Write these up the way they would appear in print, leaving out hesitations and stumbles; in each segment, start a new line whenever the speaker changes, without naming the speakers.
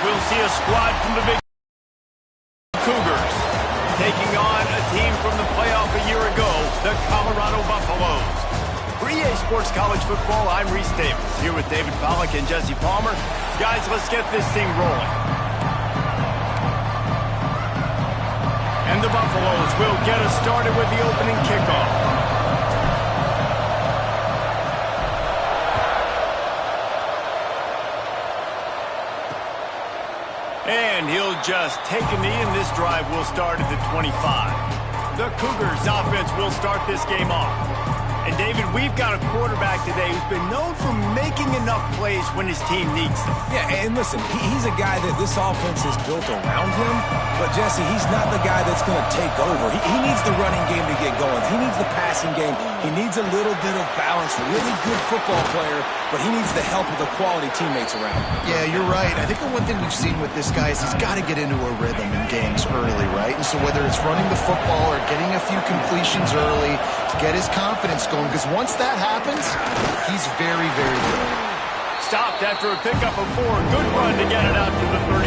we'll see a squad from the Big Cougars taking on a team from the playoff a year ago, the Colorado Buffaloes. For EA Sports College Football, I'm Reese Davis, here with David Pollack and Jesse Palmer. Guys, let's get this thing rolling. And the Buffaloes will get us started with the opening kickoff. And he'll just take a knee, and this drive will start at the 25. The Cougars offense will start this game off. And, David, we've got a quarterback today who's been known for making enough plays when his team needs them.
Yeah, and listen, he's a guy that this offense is built around him. But, Jesse, he's not the guy that's going to take over. He needs the running game to get going. He needs the passing game. He needs a little bit of balance. Really good football player, but he needs the help of the quality teammates around him.
Yeah, you're right. I think the one thing we've seen with this guy is he's got to get into a rhythm in games early, right? And so whether it's running the football or getting a few completions early to get his confidence going, because once that happens, he's very, very good.
Stopped after a pickup of 4. Good run to get it out to the 34.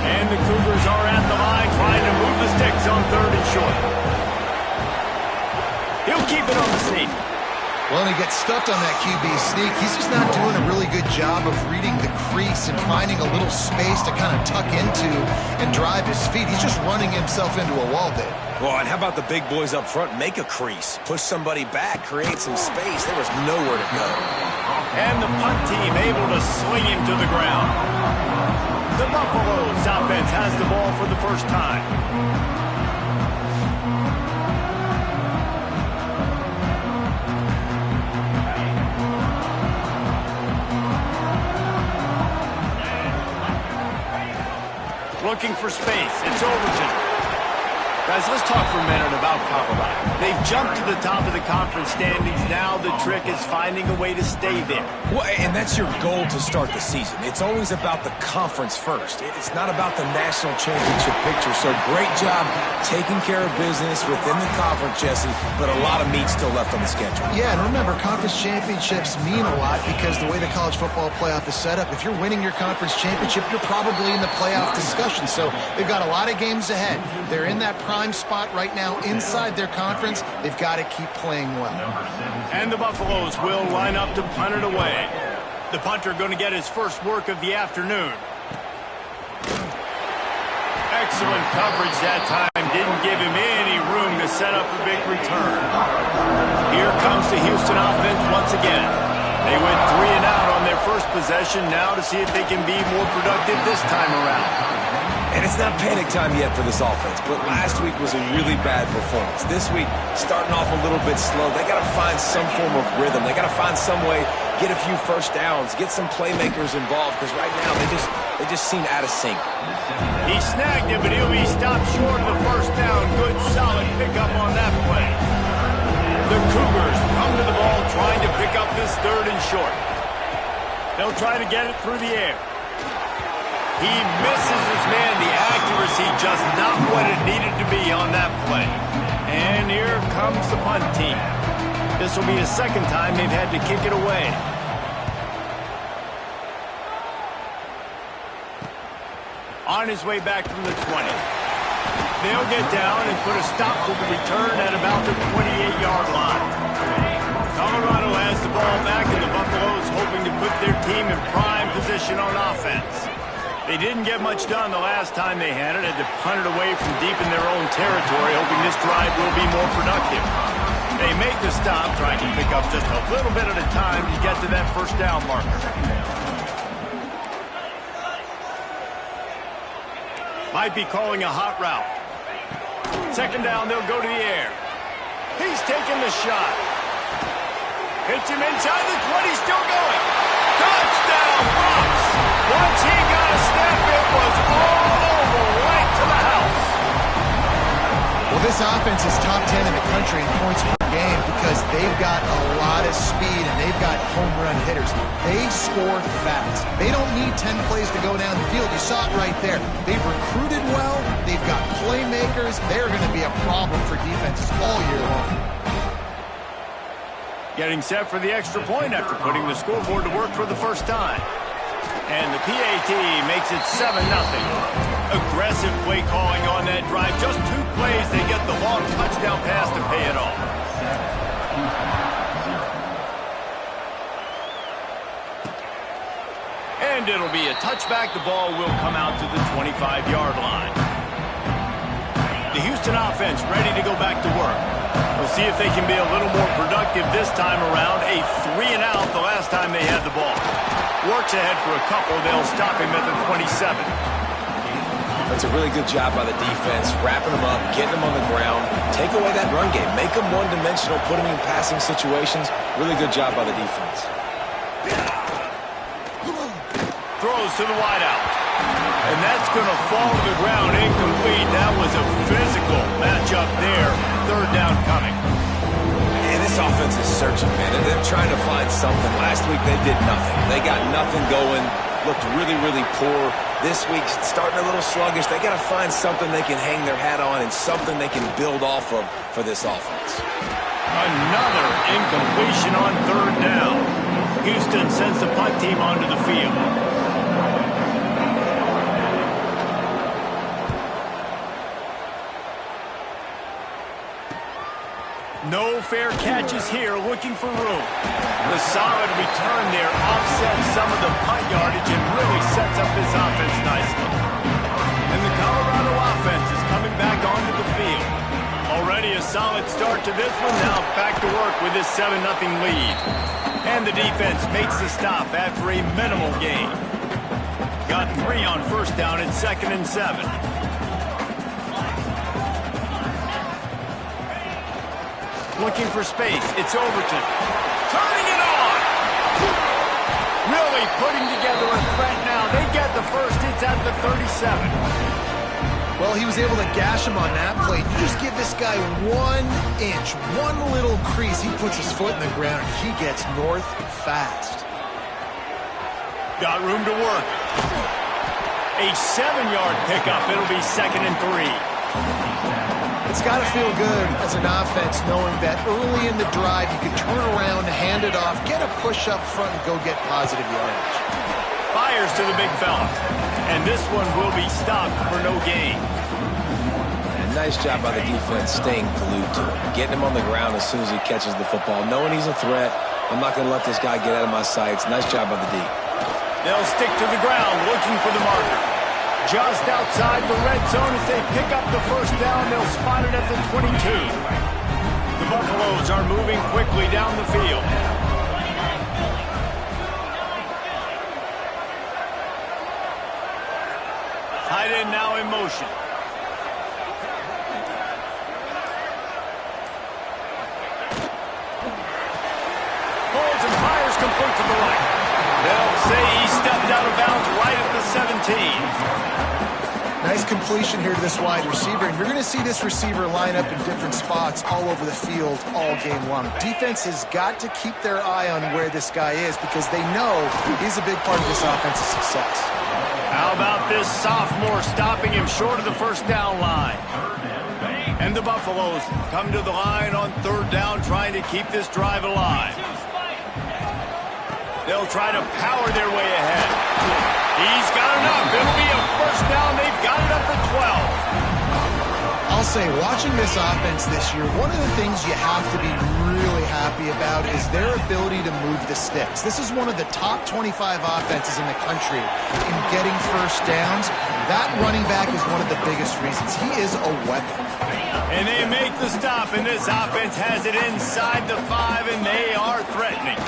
And the Cougars are at the line trying to move the sticks on 3rd and short. He'll keep it on the sneak.
Well, he gets stuffed on that QB sneak. He's just not doing a really good job of reading the crease and finding a little space to kind of tuck into and drive his feet. He's just running himself into a wall there.
Well, and how about the big boys up front? Make a crease. Push somebody back. Create some space. There was nowhere to go.
And the punt team able to swing him to the ground. The Buffaloes offense has the ball for the first time. Looking for space. It's Overton. Guys, let's talk for a minute about Colorado. They've jumped to the top of the conference standings. Now the trick is finding a way to stay there.
Well, and that's your goal to start the season. It's always about the conference first. It's not about the national championship picture. So great job taking care of business within the conference, Jesse, but a lot of meat still left on the schedule.
Yeah, and remember, conference championships mean a lot because the way the college football playoff is set up, if you're winning your conference championship, you're probably in the playoff discussion. So they've got a lot of games ahead. They're in that prime spot right now inside their conference. They've got to keep playing well.
And the Buffaloes will line up to punt it away. The punter going to get his first work of the afternoon. Excellent coverage that time. Didn't give him any room to set up a big return. Here comes the Houston offense once again. They went 3 and out on their first possession. Now to see if they can be more productive this time around.
And it's not panic time yet for this offense, but last week was a really bad performance. This week, starting off a little bit slow. They got to find some form of rhythm. They got to find some way, get a few first downs, get some playmakers involved, because right now they just seem out of sync.
He snagged it, but he'll be stopped short of the first down. Good, solid pickup on that play. The Cougars come to the ball trying to pick up this 3rd and short. They'll try to get it through the air. He misses his man. The accuracy just not what it needed to be on that play. And here comes the punt team. This will be the second time they've had to kick it away. On his way back from the 20. They'll get down and put a stop to the return at about the 28-yard line. Colorado has the ball back, and the Buffaloes hoping to put their team in prime position on offense. They didn't get much done the last time they had it. Had to punt it away from deep in their own territory, hoping this drive will be more productive. They make the stop, trying to pick up just a little bit at a time to get to that first down marker. Might be calling a hot route. Second down, they'll go to the air. He's taking the shot. Hits him inside the 20, still going. Touchdown, Bucs! Once he got a step, it was all over, right to the house.
Well, this offense is top 10 in the country in points per game because they've got a lot of speed and they've got home run hitters. They score fast. They don't need 10 plays to go down the field. You saw it right there. They've recruited well. They've got playmakers. They're going to be a problem for defenses all year long. Getting set for the extra point after putting the scoreboard to work for the first time.
And the PAT makes it 7-0. Aggressive play calling on that drive. Just 2 plays, they get the long touchdown pass to pay it off. And it'll be a touchback. The ball will come out to the 25-yard line. The Houston offense ready to go back to work. We'll see if they can be a little more productive this time around. A 3-and-out the last time they had the ball. Works ahead for a couple. They'll stop him at the 27.
That's a really good job by the defense, wrapping them up, getting them on the ground, take away that run game, make them one-dimensional, put them in passing situations. Really good job by the defense.
Throws to the wideout. And that's going to fall to the ground incomplete. That was a physical matchup there. 3rd down coming.
And this offense is searching, man. They're trying to find something. Last week they did nothing. They got nothing going. Looked really, really poor. This week starting a little sluggish. They got to find something they can hang their hat on and something they can build off of for this offense.
Another incompletion on 3rd down. Houston sends the punt team onto the field. No fair catches here, looking for room. The solid return there offsets some of the punt yardage and really sets up this offense nicely. And the Colorado offense is coming back onto the field. Already a solid start to this one, now back to work with this 7-0 lead. And the defense makes the stop after a minimal gain. Got 3 on 1st down and 2nd and 7. Looking for space. It's Overton. Turning it on! Really putting together a threat now. They get the first. It's at the 37.
Well, he was able to gash him on that play. You just give this guy 1 inch, one little crease. He puts his foot in the ground, and he gets north fast.
Got room to work. A 7-yard pickup. It'll be 2nd and 3.
It's got to feel good as an offense knowing that early in the drive you can turn around, hand it off, get a push up front, and go get positive yardage.
Fires to the big fella. And this one will be stopped for no gain.
And nice job by the defense staying glued to him, getting him on the ground as soon as he catches the football, knowing he's a threat. I'm not going to let this guy get out of my sights. Nice job by the D.
They'll stick to the ground looking for the marker. Just outside the red zone as they pick up the 1st down. They'll spot it at the 22. The Buffaloes are moving quickly down the field. Tight end now in motion. Holds and fires complete to the right. They'll say he stepped out of bounds right at the 17.
Nice completion here to this wide receiver, and you're going to see this receiver line up in different spots all over the field all game long. Defense has got to keep their eye on where this guy is because they know he's a big part of this offense's success.
How about this sophomore stopping him short of the 1st down line? And the Buffaloes come to the line on 3rd down, trying to keep this drive alive. They'll try to power their way ahead. He's got enough. It'll be a 1st down. They've got it up to 12.
I'll say, watching this offense this year, one of the things you have to be really happy about is their ability to move the sticks. This is one of the top 25 offenses in the country in getting 1st downs. That running back is one of the biggest reasons. He is a weapon.
And they make the stop, and this offense has it inside the 5, and they are threatening.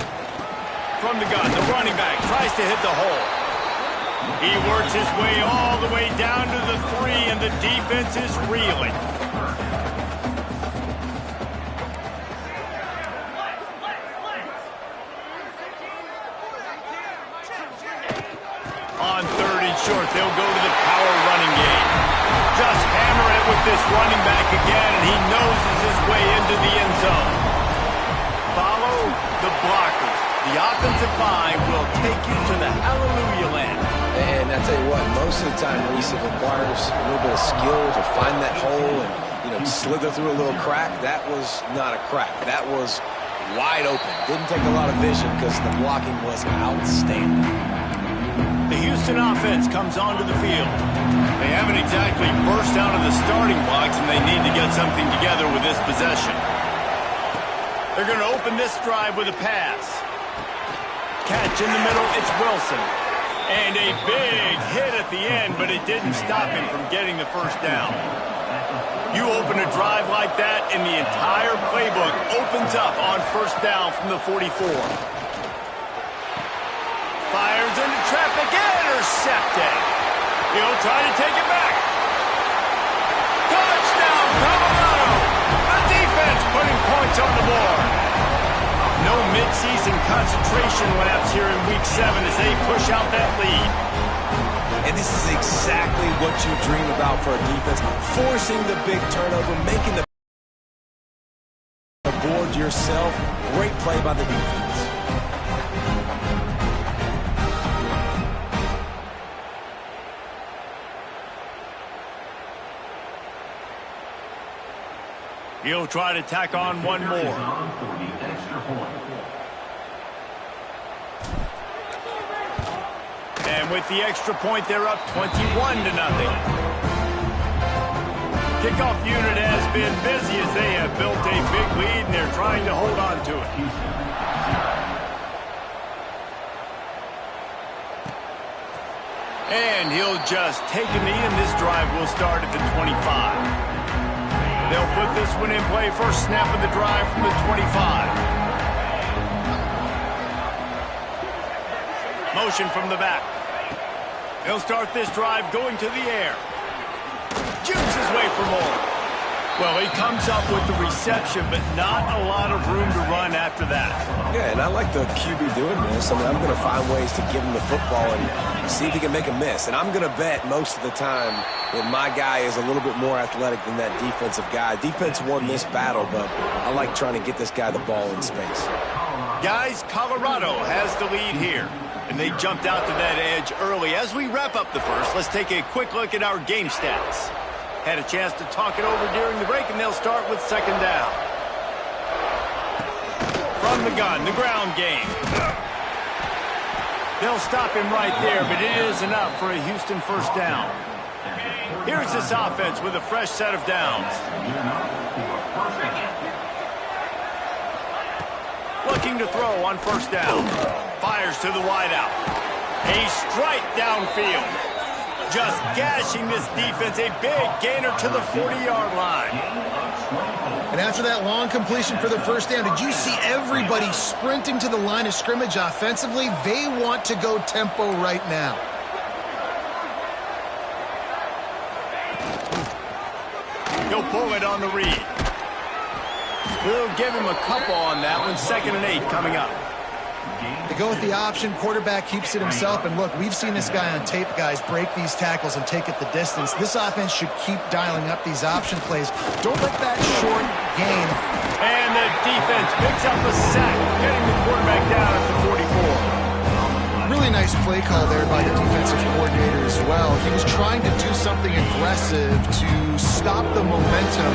From the gun, the running back tries to hit the hole. He works his way all the way down to the 3, and the defense is reeling. On 3rd and short, they'll go to the power running game. Just hammer it with this running back again, and he noses his way into the end zone. Follow the blockers. The offensive line will take you to the hallelujah land.
And I tell you what, most of the time, Reese, it requires a little bit of skill to find that hole and, slither through a little crack. That was not a crack. That was wide open. Didn't take a lot of vision because the blocking was outstanding.
The Houston offense comes onto the field. They haven't exactly burst out of the starting blocks, and they need to get something together with this possession. They're going to open this drive with a pass. Catch in the middle, it's Wilson. And a big hit at the end, but it didn't stop him from getting the first down. You open a drive like that, and the entire playbook opens up on first down from the 44. Fires into traffic, intercepted. He'll try to take it back. Touchdown, Colorado! The defense putting points on the board. No midseason concentration laps here in Week 7 as they push out that lead.
And this is exactly what you dream about for a defense. Forcing the big turnover, making the board yourself. Great play by the defense.
He'll try to tack on one more. And with the extra point, they're up 21-0. Kickoff unit has been busy as they have built a big lead, and they're trying to hold on to it. And he'll just take a knee, and this drive will start at the 25. They'll put this one in play. First snap of the drive from the 25. Motion from the back. They'll start this drive going to the air. Jukes his way for more. Well, he comes up with the reception, but not a lot of room to run after that.
Yeah, and I like the QB doing this. I mean, I'm going to find ways to give him the football and see if he can make a miss. And I'm going to bet most of the time that my guy is a little bit more athletic than that defensive guy. Defense won this battle, but I like trying to get this guy the ball in space.
Guys, Colorado has the lead here, and they jumped out to that edge early. As we wrap up the first, let's take a quick look at our game stats. Had a chance to talk it over during the break, and they'll start with second down. From the gun, the ground game. They'll stop him right there, but it is enough for a Houston first down. Here's this offense with a fresh set of downs. Looking to throw on first down. Fires to the wideout. A strike downfield. Just gashing this defense, a big gainer to the 40-yard line.
And after that long completion for the first down, did you see everybody sprinting to the line of scrimmage offensively? They want to go tempo right now.
He'll pull it on the read. We'll give him a couple on that one. 2nd and 8 coming up.
They go with the option. Quarterback keeps it himself. And look, we've seen this guy on tape, guys, break these tackles and take it the distance. This offense should keep dialing up these option plays. Don't let that short gain.
And the defense picks up a sack, getting the quarterback down at the 44.
Really nice play call there by the defensive coordinator as well. He was trying to do something aggressive to stop the momentum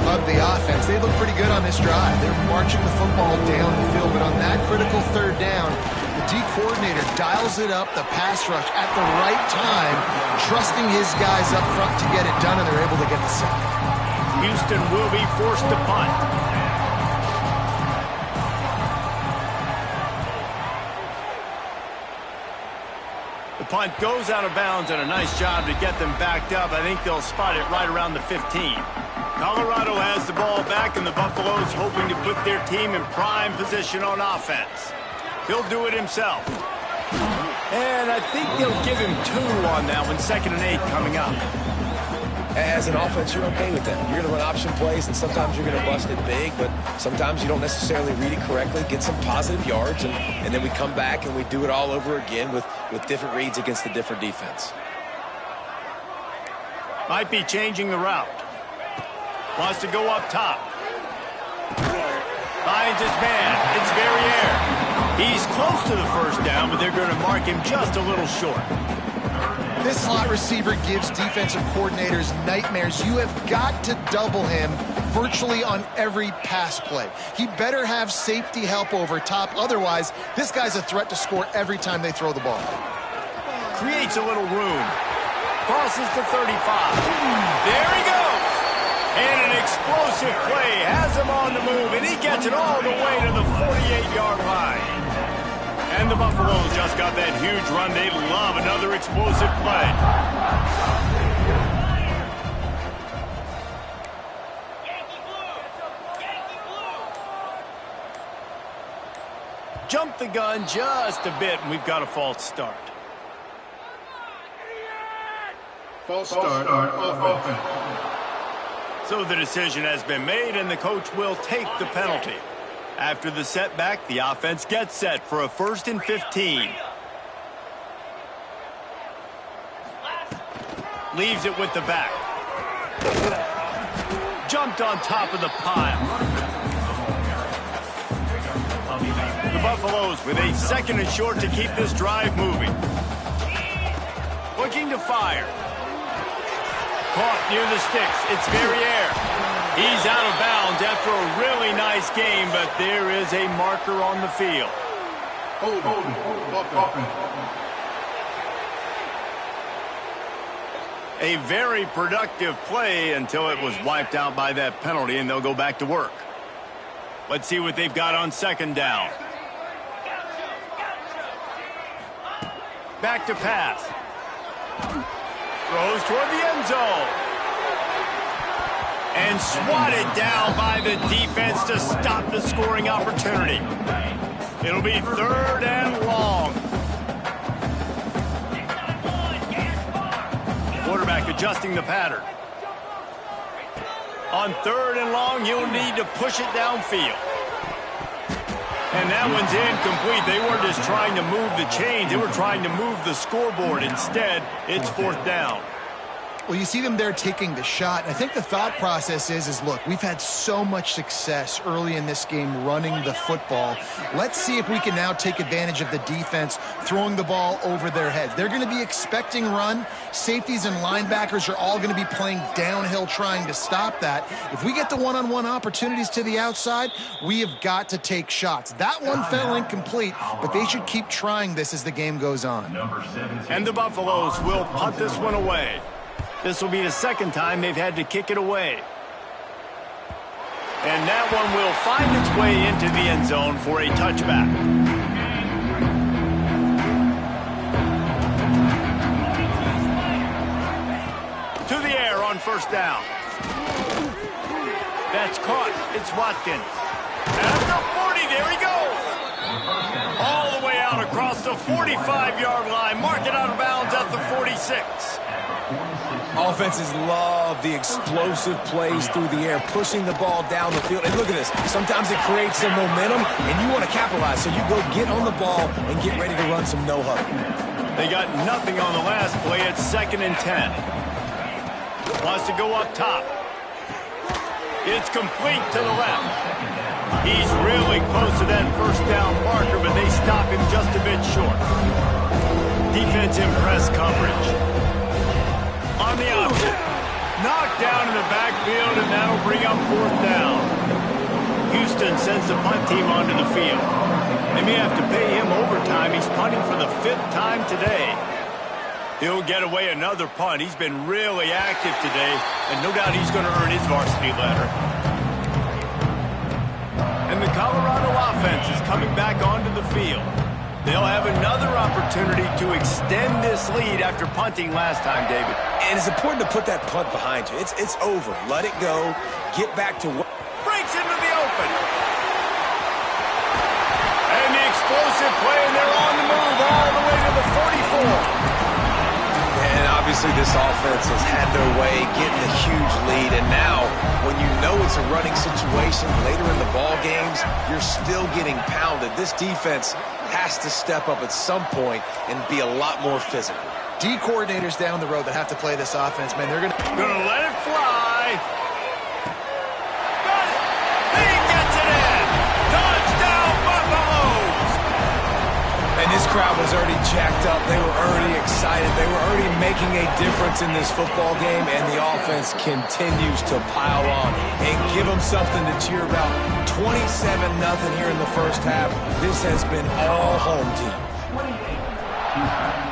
of the offense. They look pretty good on this drive. They're marching the football down the field, but on that critical third down, the D coordinator dials it up, the pass rush at the right time, trusting his guys up front to get it done, and they're able to get the sack.
Houston will be forced to punt. The punt goes out of bounds, and a nice job to get them backed up. I think they'll spot it right around the 15. Colorado has the ball back, and the Buffaloes hoping to put their team in prime position on offense. He'll do it himself. And I think they'll give him 2 on that one. 2nd and 8 coming up.
As an offense, you're okay with that. You're going to run option plays, and sometimes you're going to bust it big, but sometimes you don't necessarily read it correctly, get some positive yards, and then we come back and we do it all over again with different reads against the different defense.
Might be changing the route. Wants to go up top. Finds his man. It's Verrier. He's close to the first down, but they're going to mark him just a little short.
This slot receiver gives defensive coordinators nightmares. You have got to double him virtually on every pass play. He better have safety help over top. Otherwise, this guy's a threat to score every time they throw the ball.
creates a little room. Crosses to 35. There he goes. And an explosive play has him on the move, and he gets it all the way to the 48-yard line. And the Buffaloes just got that huge run. They love another explosive play. Jump the gun just a bit, and we've got a false start.
False start on offense.
So the decision has been made, and the coach will take the penalty. After the setback, the offense gets set for a 1st and 15. Leaves it with the back. Jumped on top of the pile. The Buffaloes with a 2nd and short to keep this drive moving. Looking to fire. Caught near the sticks. It's Verrier. He's out of bounds after a really nice game, but there is a marker on the field. A very productive play until it was wiped out by that penalty, and they'll go back to work. Let's see what they've got on 2nd down. Back to pass. Throws toward the end zone. And swatted down by the defense to stop the scoring opportunity. It'll be 3rd and long. Quarterback adjusting the pattern. On 3rd and long, you'll need to push it downfield. And that one's incomplete. They weren't just trying to move the chains. They were trying to move the scoreboard. Instead, it's 4th down.
Well, you see them there taking the shot. I think the thought process is look, we've had so much success early in this game running the football. Let's see if we can now take advantage of the defense throwing the ball over their heads. They're going to be expecting run. Safeties and linebackers are all going to be playing downhill trying to stop that. If we get the one-on-one opportunities to the outside, we have got to take shots. That one fell incomplete, but they should keep trying this as the game goes on.
And the Buffaloes will punt this one away. This will be the 2nd time they've had to kick it away. And that one will find its way into the end zone for a touchback. To the air on 1st down. That's caught. It's Watkins. At the 40, there he goes. All the way out across the 45-yard line. Mark it out of bounds at the 46.
Offenses love the explosive plays through the air, pushing the ball down the field. And look at this. Sometimes it creates some momentum, and you want to capitalize. So you go get on the ball and get ready to run some no-huddle.
They got nothing on the last play. It's 2nd and 10. Wants to go up top. It's complete to the left. He's really close to that 1st down marker, but they stop him just a bit short. Defensive press coverage. On the option. Knocked down in the backfield, and that'll bring up 4th down. Houston sends the punt team onto the field. They may have to pay him overtime. He's punting for the 5th time today. He'll get away another punt. He's been really active today, and no doubt he's going to earn his varsity letter. And the Colorado offense is coming back onto the field. They'll have another opportunity to extend this lead after punting last time, David.
And it's important to put that punt behind you. It's over. Let it go. Get back to what.
Breaks into the open. And the explosive play, and they're on the move all the way to the 44.
And obviously this offense has had their way getting a huge lead. And now, when you know it's a running situation later in the ball games, you're still getting pounded. This defense has to step up at some point and be a lot more physical.
D coordinators down the road that have to play this offense, man, they're gonna
let it fly. Got it. He gets it in. Touchdown, Buffaloes.
And this crowd was already jacked up. They were already excited. They were already making a difference in this football game, and the offense continues to pile on and give them something to cheer about. 27-0 here in the 1st half. This has been all home team.
28-0.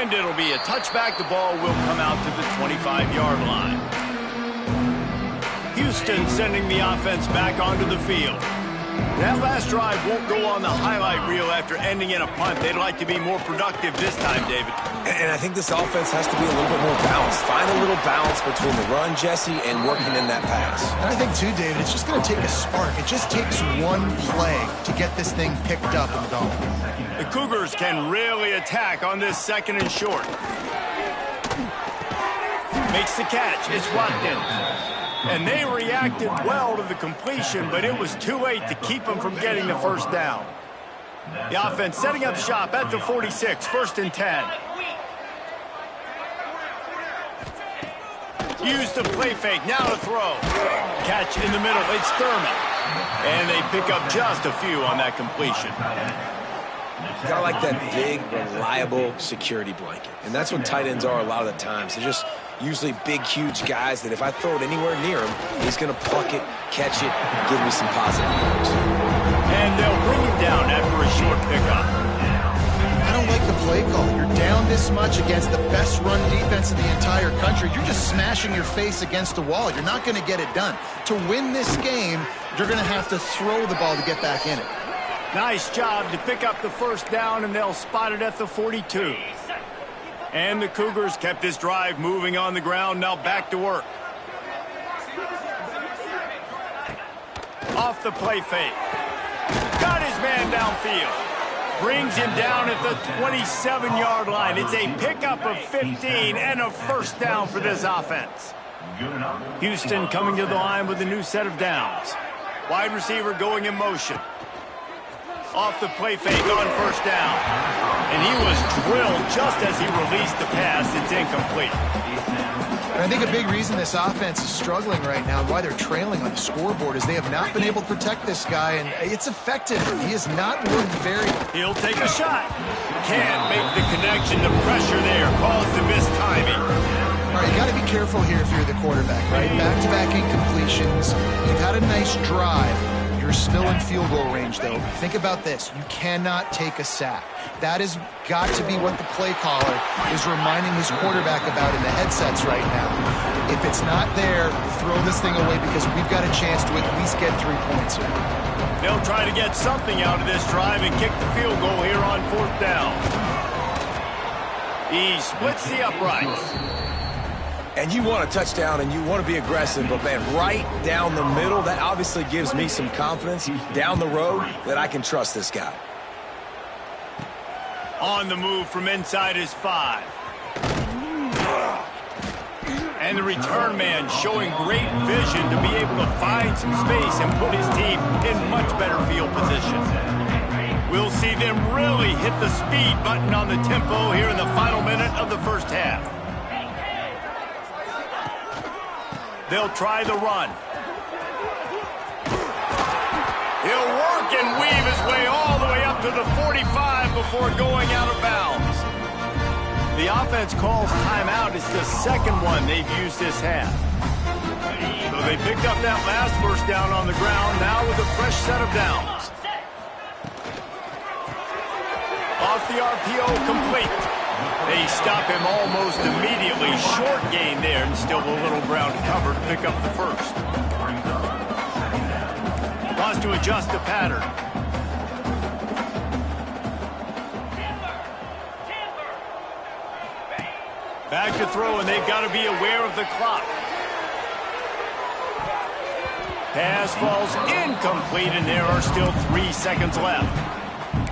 And it'll be a touchback. The ball will come out to the 25-yard line. Houston sending the offense back onto the field. That last drive won't go on the highlight reel after ending in a punt. They'd like to be more productive this time, David.
And I think this offense has to be a little bit more balanced. Find a little balance between the run, Jesse, and working in that pass.
And I think, too, David, it's just going to take a spark. It just takes one play to get this thing picked up and going.
The Cougars can really attack on this 2nd and short. Makes the catch. It's Watkins. And they reacted well to the completion, but it was too late to keep them from getting the first down. The offense setting up shop at the 46, 1st and 10. Use the play fake, now to throw. Catch in the middle, it's Thurman. And they pick up just a few on that completion.
Kind of like that big, reliable security blanket. And that's what tight ends are a lot of the times. They're just usually big, huge guys that if I throw it anywhere near him, he's going to pluck it, catch it, and give me some positive yards.
And they'll bring him down after a short pickup.
I don't like the play call. You're down this much against the best run defense in the entire country. You're just smashing your face against the wall. You're not going to get it done. To win this game, you're going to have to throw the ball to get back in it.
Nice job to pick up the first down, and they'll spot it at the 42. And the Cougars kept this drive moving on the ground. Now back to work. Off the play fake. Got his man downfield. Brings him down at the 27-yard line. It's a pickup of 15 and a first down for this offense. Houston coming to the line with a new set of downs. Wide receiver going in motion. Off the play fake on first down. And he was drilled just as he released the pass. It's incomplete.
And I think a big reason this offense is struggling right now and why they're trailing on the scoreboard is they have not been able to protect this guy, and it's affected him. He has not worked very...
He'll take a shot. Can't make the connection. The pressure there caused the missed timing.
All right, you got to be careful here if you're the quarterback, right? Back-to-back incompletions. You've had a nice drive. You're still in field goal range, though. Think about this. You cannot take a sack. That has got to be what the play caller is reminding his quarterback about in the headsets right now. If it's not there, throw this thing away because we've got a chance to at least get 3 points here.
They'll try to get something out of this drive and kick the field goal here on 4th down. He splits the uprights.
And you want a touchdown and you want to be aggressive, but man, right down the middle, that obviously gives me some confidence down the road that I can trust this guy.
On the move from inside his 5. And the return man showing great vision to be able to find some space and put his team in much better field position. We'll see them really hit the speed button on the tempo here in the final minute of the first half. They'll try the run. He'll work and weave his way all the way up to the 45 before going out of bounds. The offense calls timeout. It's the second one they've used this half. So they picked up that last first down on the ground, now with a fresh set of downs. Off the RPO, complete. They stop him almost immediately. Short gain there, and still a little ground to cover to pick up the first. Wants to adjust the pattern. Back to throw, and they've got to be aware of the clock. Pass falls incomplete, and there are still 3 seconds left.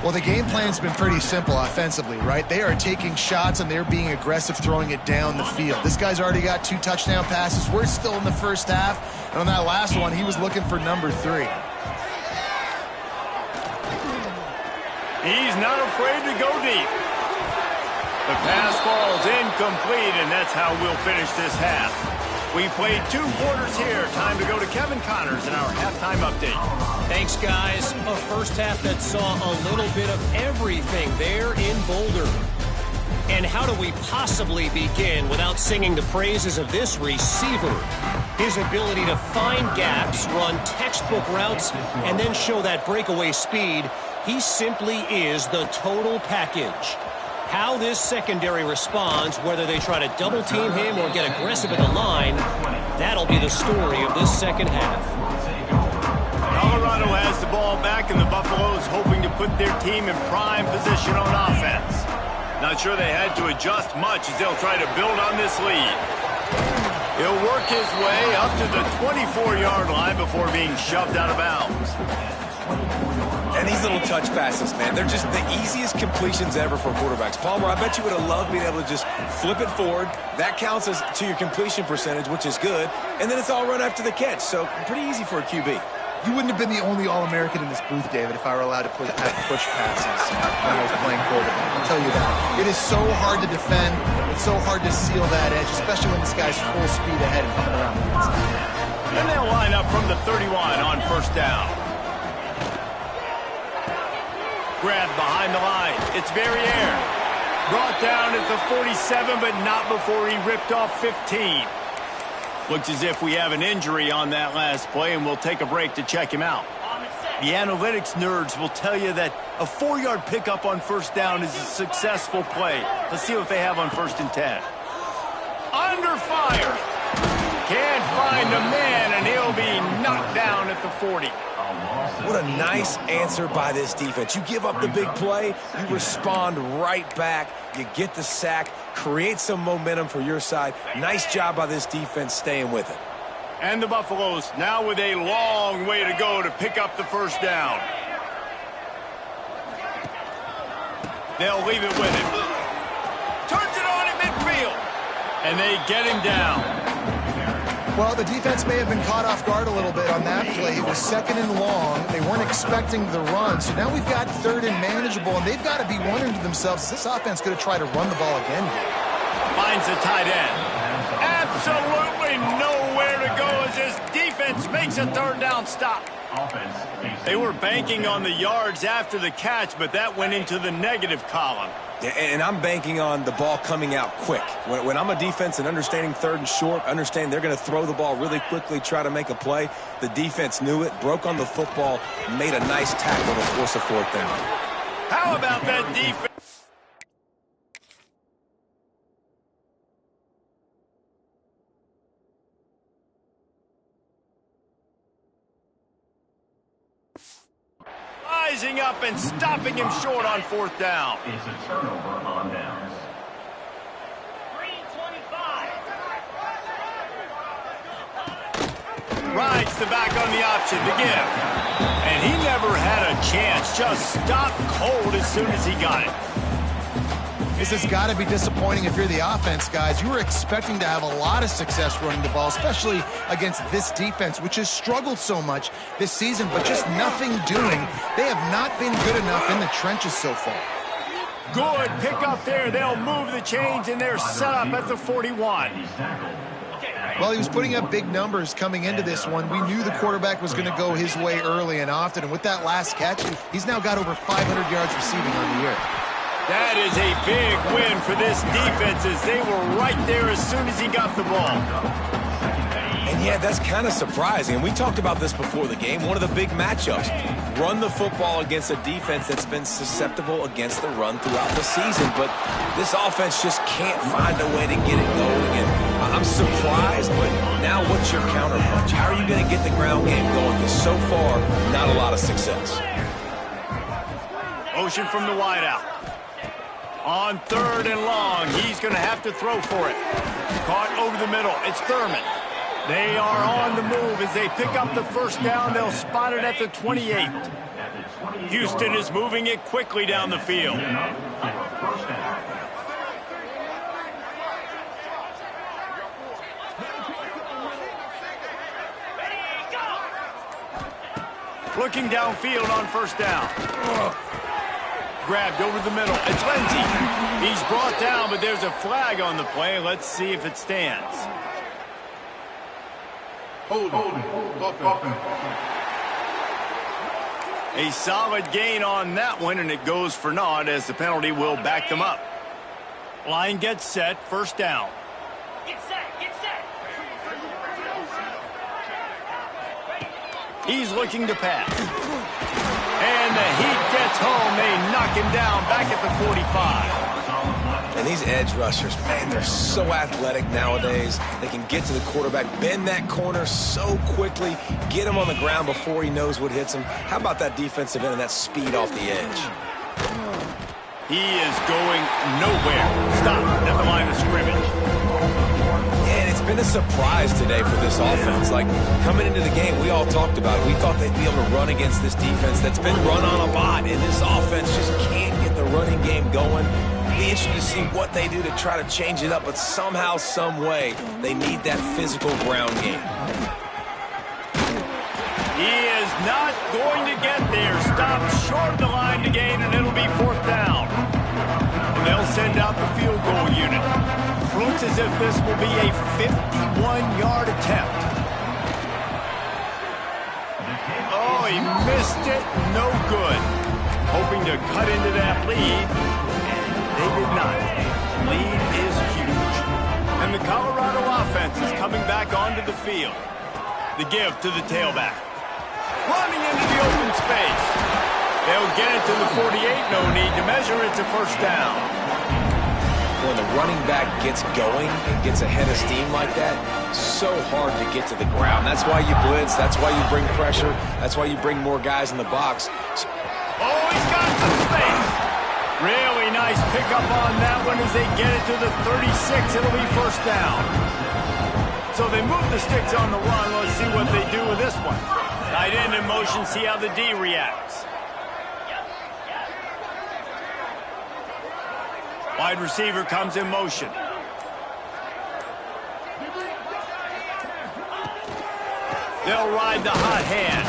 Well, the game plan's been pretty simple offensively, right? They are taking shots, and they're being aggressive, throwing it down the field. This guy's already got 2 touchdown passes. We're still in the first half, and on that last one, he was looking for number 3.
He's not afraid to go deep. The pass falls incomplete, and that's how we'll finish this half. We played 2 quarters here. Time to go to Kevin Connors in our halftime update.
Thanks, guys. A first half that saw a little bit of everything there in Boulder. And how do we possibly begin without singing the praises of this receiver? His ability to find gaps, run textbook routes, and then show that breakaway speed. He simply is the total package. How this secondary responds, whether they try to double-team him or get aggressive at the line, that'll be the story of this second half.
Colorado has the ball back, and the Buffaloes hoping to put their team in prime position on offense. Not sure they had to adjust much as they'll try to build on this lead. He'll work his way up to the 24-yard line before being shoved out of bounds.
And these little touch passes, man, they're just the easiest completions ever for quarterbacks. Palmer, I bet you would have loved being able to just flip it forward. That counts as to your completion percentage, which is good. And then it's all run after the catch, so pretty easy for a QB.
You wouldn't have been the only All-American in this booth, David, if I were allowed to push passes when I was playing quarterback. I'll tell you that. It is so hard to defend. It's so hard to seal that edge, especially when this guy's full speed ahead and coming around the inside.
And they'll line up from the 31 on first down. Grabbed behind the line. It's Verrier. Brought down at the 47, but not before he ripped off 15. Looks as if we have an injury on that last play, and we'll take a break to check him out. The analytics nerds will tell you that a 4-yard pickup on first down is a successful play. Let's see what they have on first and 10. Under fire. Can't find a man, and he'll be knocked down at the 40.
What a nice answer by this defense. You give up the big play, you respond right back, you get the sack, create some momentum for your side. Nice job by this defense staying with it.
And the Buffaloes now with a long way to go to pick up the first down. They'll leave it with him. Turns it on at midfield. And they get him down.
Well, the defense may have been caught off guard a little bit on that play. It was second and long. They weren't expecting the run. So now we've got third and manageable, and they've got to be wondering to themselves, is this offense going to try to run the ball again here?
Finds the tight end. Absolutely nowhere to go as this defense makes a third down stop. They were banking on the yards after the catch, but that went into the negative column.
Yeah, and I'm banking on the ball coming out quick. When I'm a defense and understanding third and short, understanding they're going to throw the ball really quickly, try to make a play, the defense knew it, broke on the football, made a nice tackle to force a fourth down.
How about that defense? Rising up and stopping him short on fourth down.
It's a turnover on downs.
Rides the back on the option to give. And he never had a chance. Just stopped cold as soon as he got it.
This has got to be disappointing if you're the offense, guys. You were expecting to have a lot of success running the ball, especially against this defense, which has struggled so much this season, but just nothing doing. They have not been good enough in the trenches so far.
Good pick up there. They'll move the chains, and they're set up at the 41.
Well, he was putting up big numbers coming into this one. We knew the quarterback was going to go his way early and often, and with that last catch, he's now got over 500 yards receiving on the year.
That is a big win for this defense as they were right there as soon as he got the ball.
And yeah, that's kind of surprising. And we talked about this before the game. One of the big matchups. Run the football against a defense that's been susceptible against the run throughout the season. But this offense just can't find a way to get it going. And I'm surprised, but now what's your counterpunch? How are you going to get the ground game going? Because so far, not a lot of success.
Motion from the wideout. On third and long, he's going to have to throw for it. Caught over the middle. It's Thurman. They are on the move as they pick up the first down. They'll spot it at the 28. Houston is moving it quickly down the field. Looking downfield on first down. Grabbed over the middle. It's Lindsey. He's brought down, but there's a flag on the play. Let's see if it stands.
Hold.
A solid gain on that one, and it goes for naught as the penalty will back them up. Line gets set. First down.
Get set.
He's looking to pass. And the heat gets home. They knock him down back at the 45.
And these edge rushers, man, they're so athletic nowadays. They can get to the quarterback, bend that corner so quickly, get him on the ground before he knows what hits him. How about that defensive end and that speed off the edge?
He is going nowhere. Stop at the line of scrimmage.
And it's been a surprise today for this offense. Like, coming into the game, we all talked about it. We thought they'd be able to run against this defense that's been run on a lot, and this offense just can't get the running game going. Be interested to see what they do to try to change it up, but somehow, some way, they need that physical ground game.
He is not going to get there. Stop short of the line to gain, and it'll be 4th down. And they'll send out the field goal unit. Looks as if this will be a 51-yard attempt. Oh, he missed it. No good. Hoping to cut into that lead. They did not. Lead is huge. And the Colorado offense is coming back onto the field. The give to the tailback. Running into the open space. They'll get it to the 48. No need to measure. It's a 1st down.
When the running back gets going and gets ahead of steam like that, so hard to get to the ground. That's why you blitz. That's why you bring pressure. That's why you bring more guys in the box.
Oh, he's got some space. Really nice pickup on that one as they get it to the 36. It'll be 1st down. So they move the sticks on the run. Let's see what they do with this one. Tight end in motion. See how the D reacts. Wide receiver comes in motion. They'll ride the hot hand.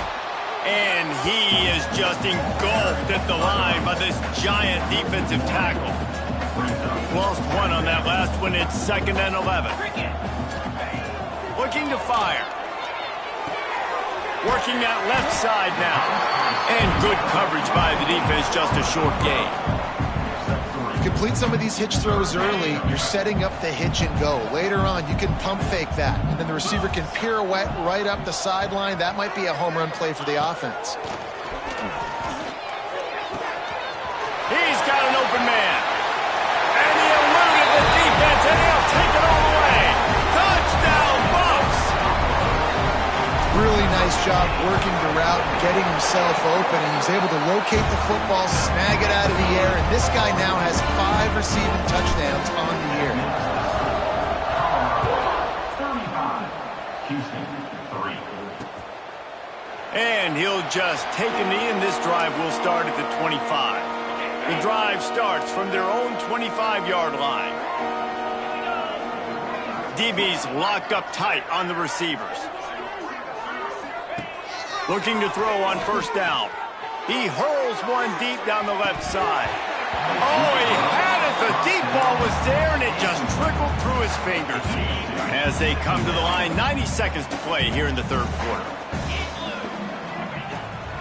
And he is just engulfed at the line by this giant defensive tackle. Lost one on that last one. It's 2nd and 11. Looking to fire. Working that left side now. And good coverage by the defense, just a short gain.
Complete some of these hitch throws early, you're setting up the hitch and go. Later on, you can pump fake that, and then the receiver can pirouette right up the sideline. That might be a home run play for the offense.
He's got an open man. And he eluded the defense, and he'll take it all the way. Touchdown, Bucs!
Really nice job working the route and getting himself open, and he was able to locate the football, snag it out of the air, and this guy now has 5 receiving touchdowns on the year.
35. Houston, 3.
And he'll just take a knee, and this drive will start at the 25. The drive starts from their own 25-yard line. DB's locked up tight on the receivers. Looking to throw on 1st down. He hurls one deep down the left side. Oh, he had it. The deep ball was there, and it just trickled through his fingers. As they come to the line, 90 seconds to play here in the 3rd quarter.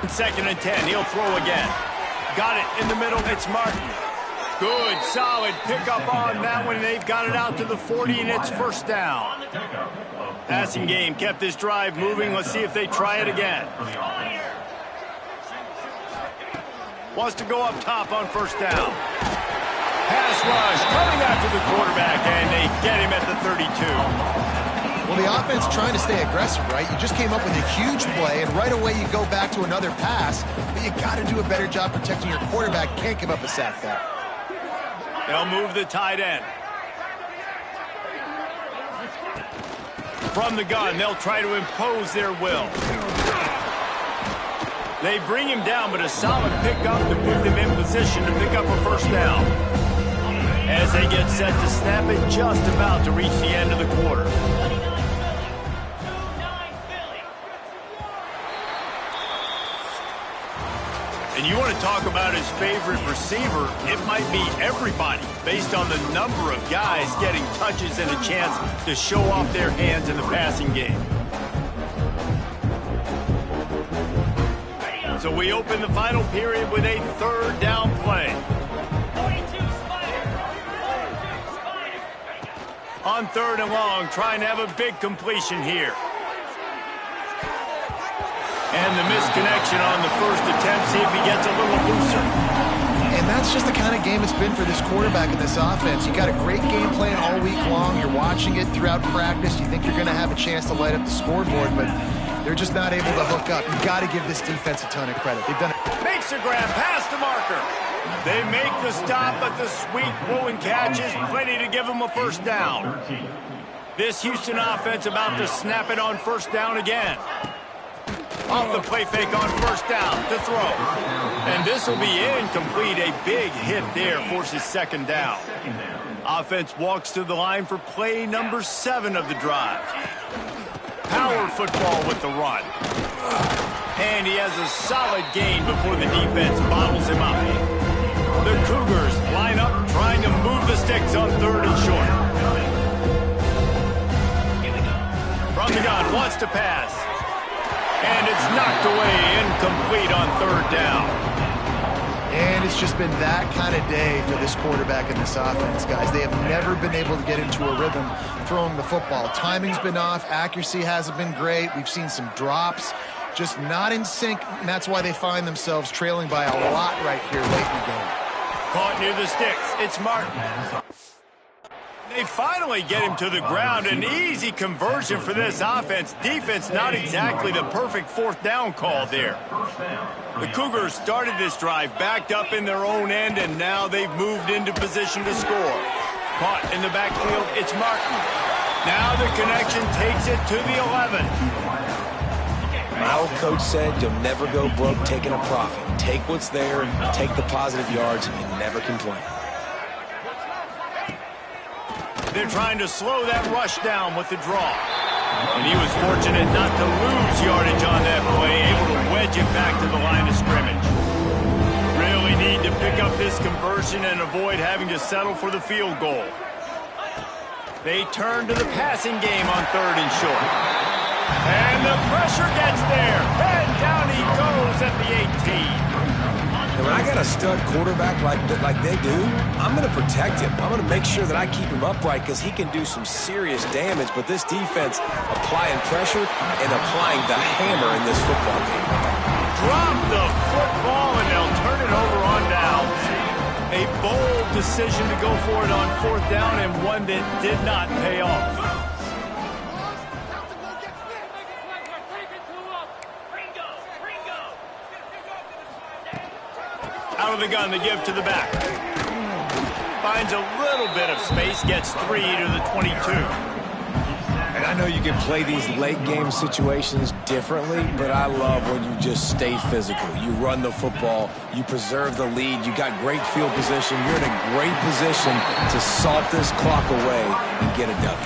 2nd and 10. He'll throw again. Got it in the middle. It's Martin. Good, solid pickup on that one. They've got it out to the 40, and it's 1st down. Passing game kept this drive moving. Let's see if they try it again. Wants to go up top on 1st down. Pass rush coming after the quarterback, and they get him at the 32.
Well, the offense trying to stay aggressive, right? You just came up with a huge play, and right away you go back to another pass, but you got to do a better job protecting your quarterback. Can't give up a sack there.
They'll move the tight end. From the gun, they'll try to impose their will. They bring him down, but a solid pickup to put them in position to pick up a 1st down. As they get set to snap it, just about to reach the end of the quarter. And you want to talk about his favorite receiver, it might be everybody, based on the number of guys getting touches and a chance to show off their hands in the passing game. So we open the final period with a 3rd down play. On 3rd and long, trying to have a big completion here. And the misconnection on the first attempt. See if he gets a little looser.
And that's it's just the kind of game it's been for this quarterback in this offense. You got a great game plan all week long. You're watching it throughout practice. You think you're going to have a chance to light up the scoreboard, but they're just not able to hook up. You got to give this defense a ton of credit. They've done it.
Makes a grab past the marker. They make the stop, but the sweet throwing catch is plenty to give them a first down. This Houston offense about to snap it on first down again. Off the play fake on first down to throw. And this will be incomplete. A big hit there forces second down. Offense walks to the line for play number 7 of the drive. Power football with the run. And he has a solid gain before the defense bottles him up. The Cougars line up trying to move the sticks on 3rd and short. From the gun, wants to pass. And it's knocked away, incomplete on 3rd down.
And it's just been that kind of day for this quarterback and this offense, guys. They have never been able to get into a rhythm throwing the football. Timing's been off. Accuracy hasn't been great. We've seen some drops. Just not in sync, and that's why they find themselves trailing by a lot right here late in the game.
Caught near the sticks. It's Martin. They finally get him to the ground. An easy conversion for this offense. Defense not exactly the perfect 4th down call there. The Cougars started this drive backed up in their own end, and now they've moved into position to score. Caught in the backfield, it's Martin. Now the connection takes it to the 11.
My old coach said you'll never go broke taking a profit. Take what's there, take the positive yards, and never complain.
They're trying to slow that rush down with the draw. And he was fortunate not to lose yardage on that play, able to wedge it back to the line of scrimmage. Really need to pick up this conversion and avoid having to settle for the field goal. They turn to the passing game on 3rd and short. And the pressure gets there. And down he goes at the 18.
And when I got a stud quarterback like they do, I'm going to protect him. I'm going to make sure that I keep him upright because he can do some serious damage. But this defense applying pressure and applying the hammer in this football game.
Drop the football and they'll turn it over on downs. A bold decision to go for it on 4th down and one that did not pay off. Out of the gun, the give to the back. Finds a little bit of space, gets 3 to the 22.
And I know you can play these late game situations differently, but I love when you just stay physical. You run the football, you preserve the lead, you got great field position, you're in a great position to salt this clock away and get it done.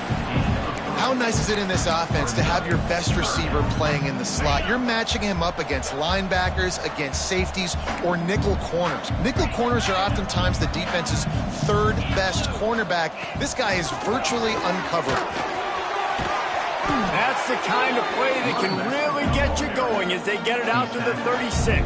How nice is it in this offense to have your best receiver playing in the slot? You're matching him up against linebackers, against safeties, or nickel corners. Nickel corners are oftentimes the defense's 3rd best cornerback. This guy is virtually uncoverable.
That's the kind of play that can really get you going as they get it out to the 36.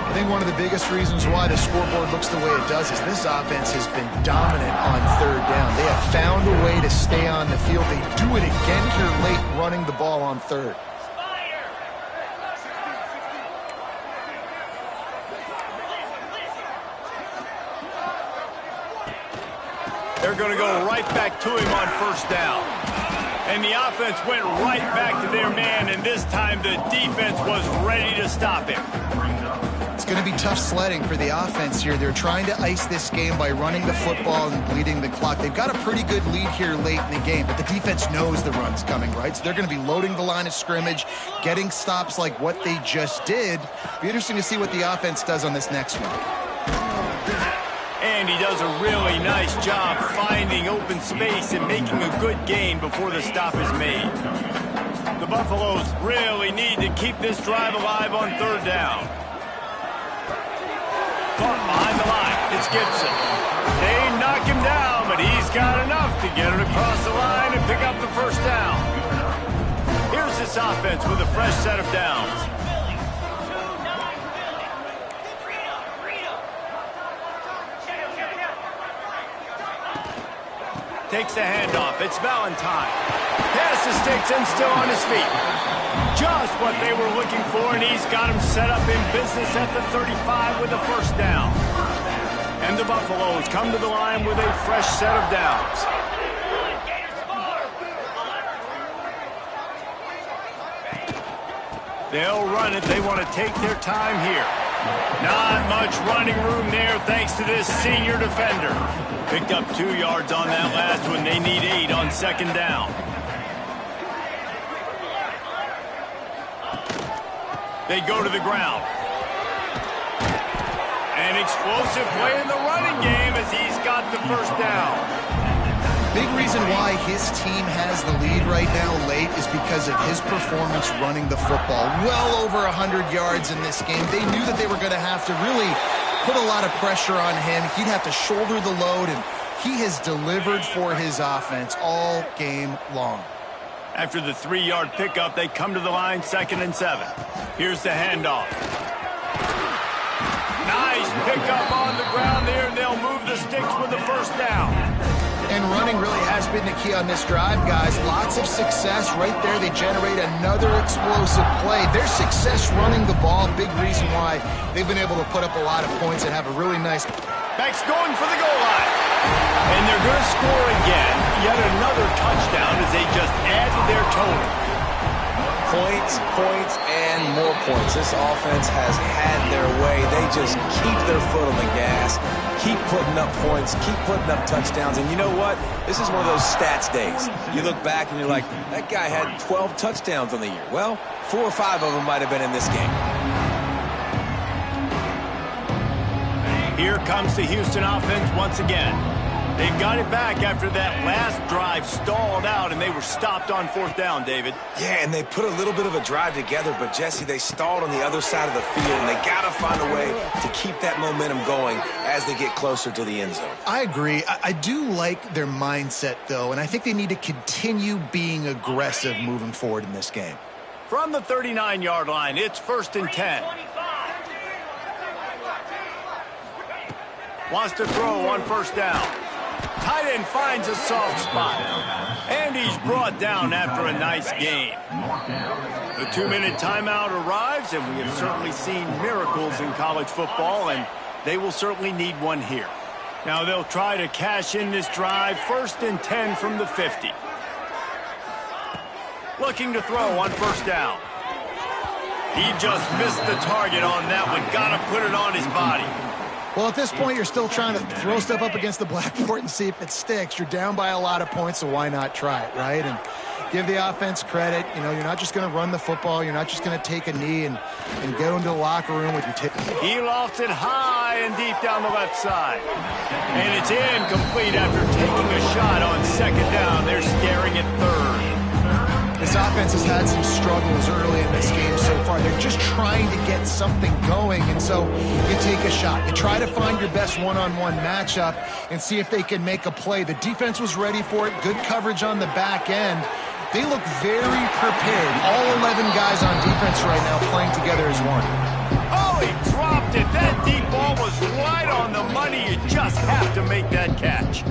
I think one of the biggest reasons why the scoreboard looks the way it does is this offense has been dominant on 3rd down. They have found a way to stay on the field. They do it again here late, running the ball on 3rd.
They're going to go right back to him on 1st down. And the offense went right back to their man, and this time the defense was ready to stop him.
It's going to be tough sledding for the offense here. They're trying to ice this game by running the football and bleeding the clock. They've got a pretty good lead here late in the game, but the defense knows the run's coming, right? So they're going to be loading the line of scrimmage, getting stops like what they just did. Be interesting to see what the offense does on this next one.
And he does a really nice job finding open space and making a good gain before the stop is made. The Buffaloes really need to keep this drive alive on 3rd down. Caught behind the line, it's Gibson. They knock him down, but he's got enough to get it across the line and pick up the 1st down. Here's this offense with a fresh set of downs. Takes the handoff, it's Valentine. Pass the sticks and still on his feet. Just what they were looking for, and he's got him set up in business at the 35 with the 1st down. the Buffaloes come to the line with a fresh set of downs. They'll run it. They want to take their time here. Not much running room there thanks to this senior defender. Picked up 2 yards on that last one. They need 8 on second down. They go to the ground. An explosive play in the running game as he's got the first down.
Big reason why his team has the lead right now late is because of his performance running the football. Well over 100 yards in this game. They knew that they were going to have to really put a lot of pressure on him. He'd have to shoulder the load, and he has delivered for his offense all game long.
After the 3-yard pickup, they come to the line, 2nd and 7. Here's the handoff. Nice pickup on the ground there, and they'll move the sticks with the first down.
And running really has been the key on this drive, guys. Lots of success right there. They generate another explosive play. Their success running the ball, big reason why they've been able to put up a lot of points and have a really nice...
Backs going for the goal line. And they're going to score again. Yet another touchdown as they just add to their total.
Points, points, and more points. This offense has had their way. They just keep their foot on the gas, keep putting up points, keep putting up touchdowns. And you know what? This is one of those stats days. You look back and you're like, that guy had 12 touchdowns on the year. Well, 4 or 5 of them might have been in this game.
Here comes the Houston offense once again. They've got it back after that last drive stalled out, and they were stopped on 4th down, David.
Yeah, and they put a little bit of a drive together, but, Jesse, they stalled on the other side of the field, and they got to find a way to keep that momentum going as they get closer to the end zone.
I agree. I do like their mindset, though, and I think they need to continue being aggressive moving forward in this game.
From the 39-yard line, it's 1st and 10. Wants to throw on 1st down. Tight end finds a soft spot. And he's brought down after a nice gain. The 2-minute timeout arrives, and we have certainly seen miracles in college football, and they will certainly need one here. Now they'll try to cash in this drive, 1st and 10 from the 50. Looking to throw on 1st down. He just missed the target on that one. Got to put it on his body.
Well, at this point, you're still trying to throw stuff up against the blackboard and see if it sticks. You're down by a lot of points, so why not try it, right? And give the offense credit. You know, you're not just going to run the football. You're not just going to take a knee and go into the locker room with your tip.
He lofts it high and deep down the left side. And it's incomplete after taking a shot on 2nd down. They're staring at 3rd.
This offense has had some struggles early in this game so far. They're just trying to get something going, and so you take a shot. You try to find your best one-on-one matchup and see if they can make a play. The defense was ready for it. Good coverage on the back end. They look very prepared. All 11 guys on defense right now playing together as one.
Oh, he dropped it. That deep ball was right on the money. You just have to make that catch.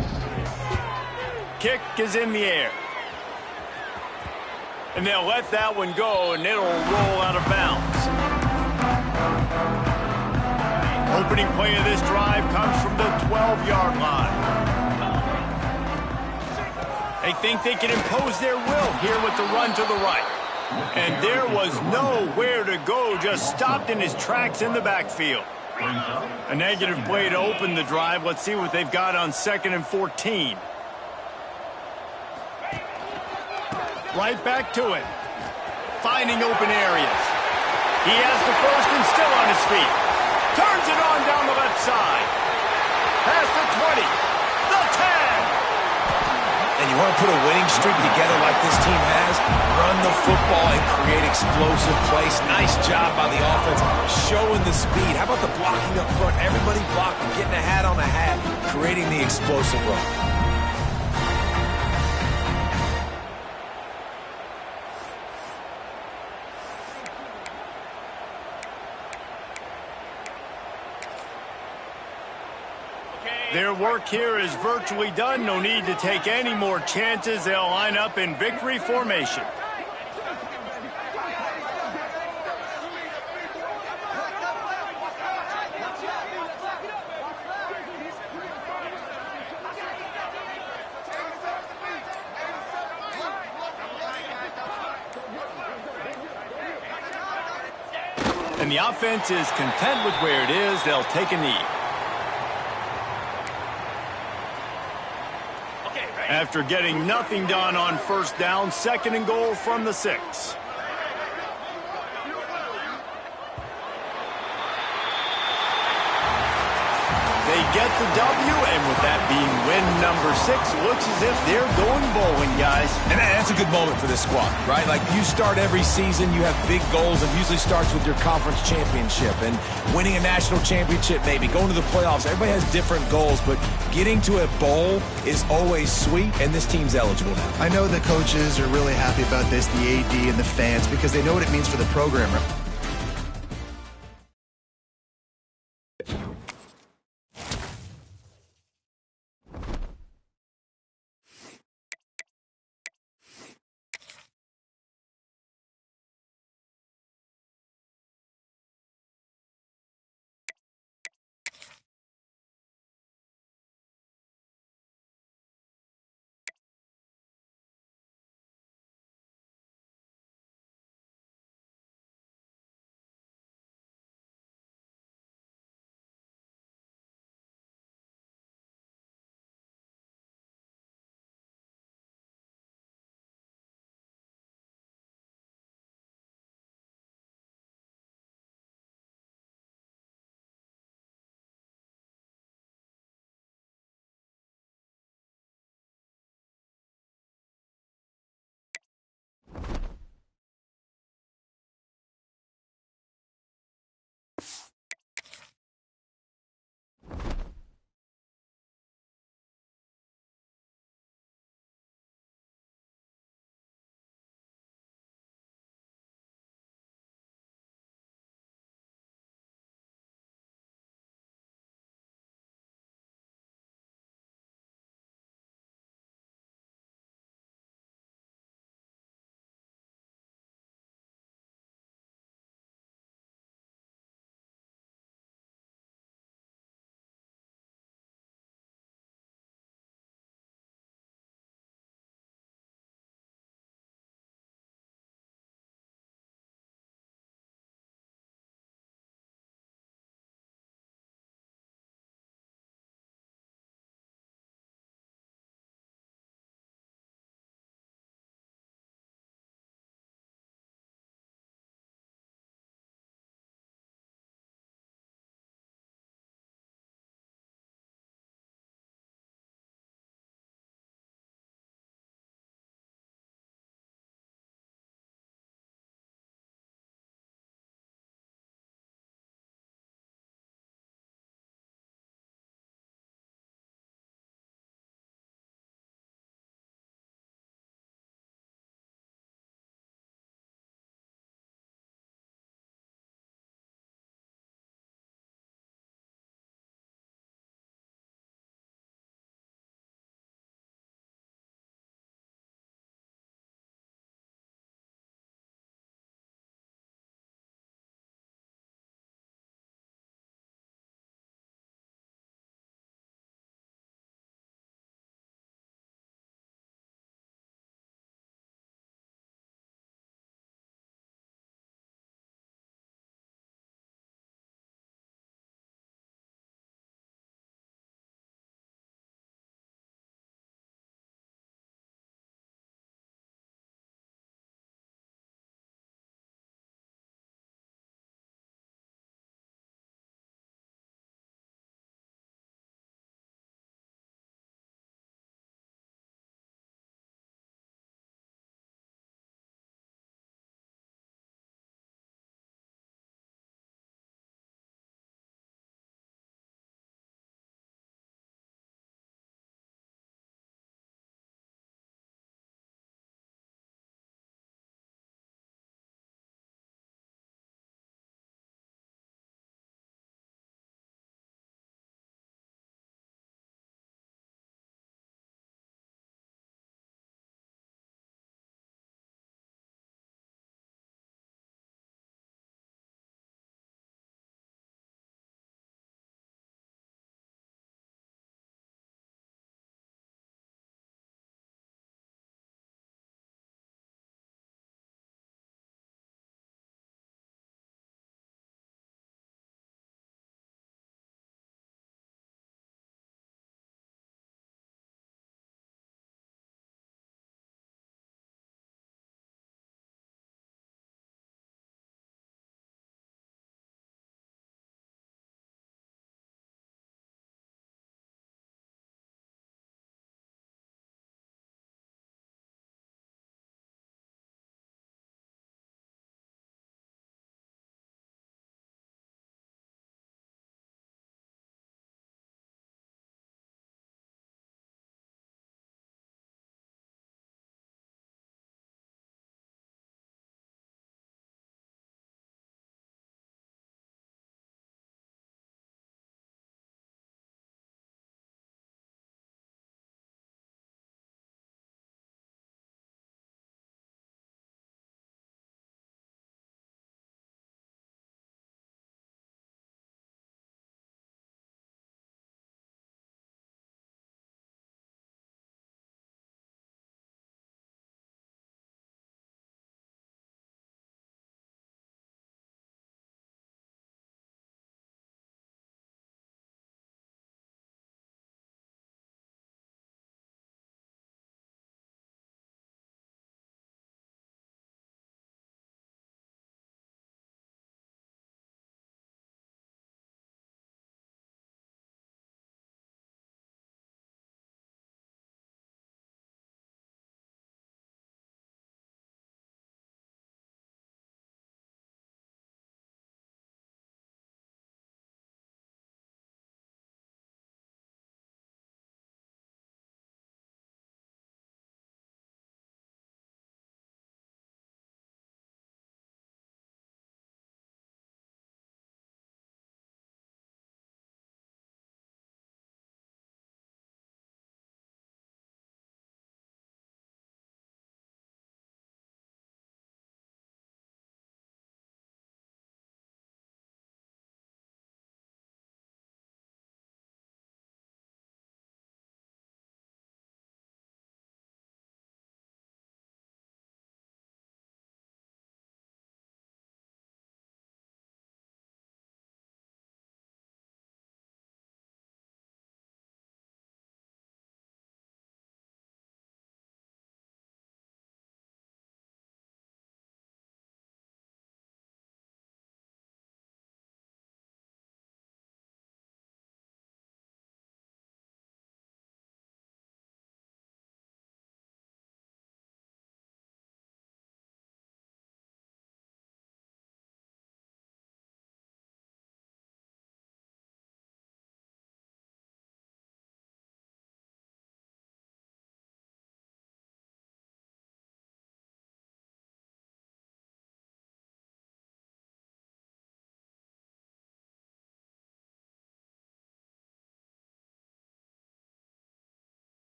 Kick is in the air. And they'll let that one go, and it'll roll out of bounds. Opening play of this drive comes from the 12-yard line. They think they can impose their will here with the run to the right. And there was nowhere to go, just stopped in his tracks in the backfield. A negative play to open the drive. Let's see what they've got on 2nd and 14. Right back to it. Finding open areas. He has the first and still on his feet. Turns it on down the left side. Past the 20. The 10.
And you want to put a winning streak together like this team has? Run the football and create explosive plays. Nice job by the offense, showing the speed. How about the blocking up front? Everybody blocking, getting a hat on a hat, creating the explosive run.
Their work here is virtually done. No need to take any more chances. They'll line up in victory formation. the offense is content with where it is, they'll take a knee. After getting nothing done on first down, 2nd and goal from the 6. They get the W, and with that being win number 6, looks as if they're going bowling, guys.
And that's a good moment for this squad, right? Like, you start every season, you have big goals. It usually starts with your conference championship and winning a national championship, maybe going to the playoffs. Everybody has different goals, but getting to a bowl is always sweet, and this team's eligible now.
I know the coaches are really happy about this, the AD and the fans, because they know what it means for the program.